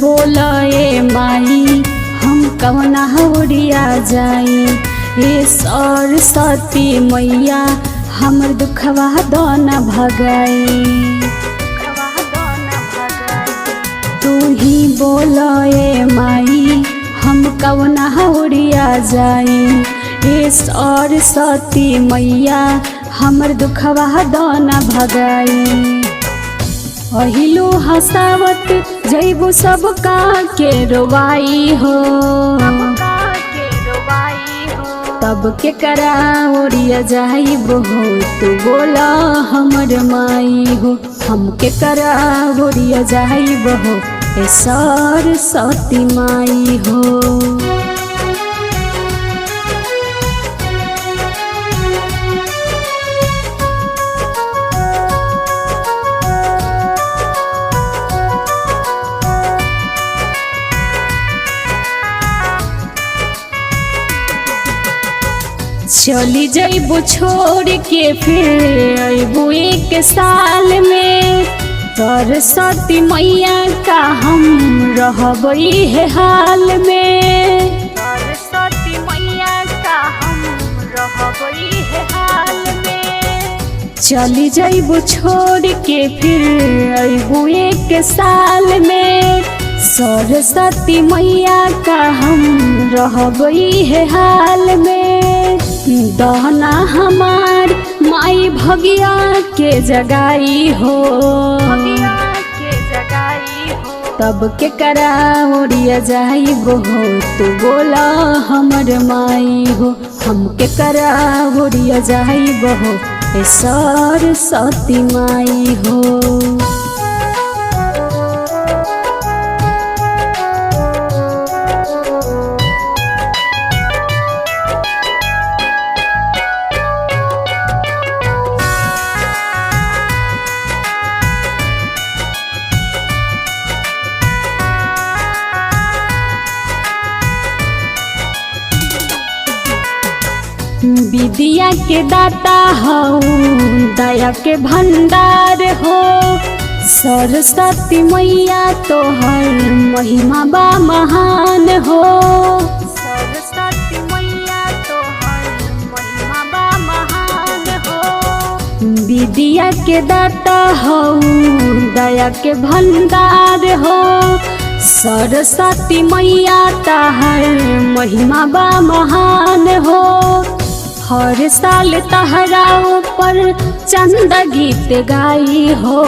बोलाए माई हम कवना ओरिया जाई। हे सरस्वती मैया हमर दुखवा दन भगाई। तू ही बोलाए माई हम कवना ओरिया जाई। हे सरस्वती मैया हमर दुखवा दन भगाई। अहिलो हसावत जैबो सबका के रोवाई हो। तब के करा ओरिया जाइबो हो तू बोला हमर माई हो। हम के करा ओरिया जाइबो हो ए सरस्वती माई हो। चली जइबो छोड़ के फिर अइबो एक साल में। सरस्वती मैया का हम रहबई है हाल में। सरस्वती मैया का हम रहबई है हाल में। चली जइबो छोड़ के फिर अइबो एक साल में। सरस्वती मैया का हम रहबई है हाल में। दहना हमार माई भगिया के जगाई हो। तब के करा ओरिया जाइबो हो तू बोला हमर माई हो। हम के करा ओरिया जाइबो हो ए सरस्वती माई हो। विद्या के दाता हो दया के भंडार हो। सरस्वती मैया तोहर महिमा बा महान हो। सरस्वती मैया तोहर महिमा बा महान हो। विद्या के दाता हो दया के भंडार हो। सरस्वती मैया तोहर महिमा बा महान हो। हर साल तहरा पर चंद गीत गाई हो।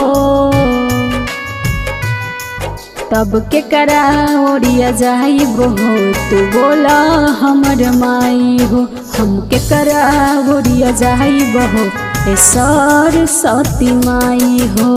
तब के करा ओरिया जाइबो हो तू बोला हमर माई हो। हम के करा ओरिया जाइबो हो ए सरस्वती माई हो।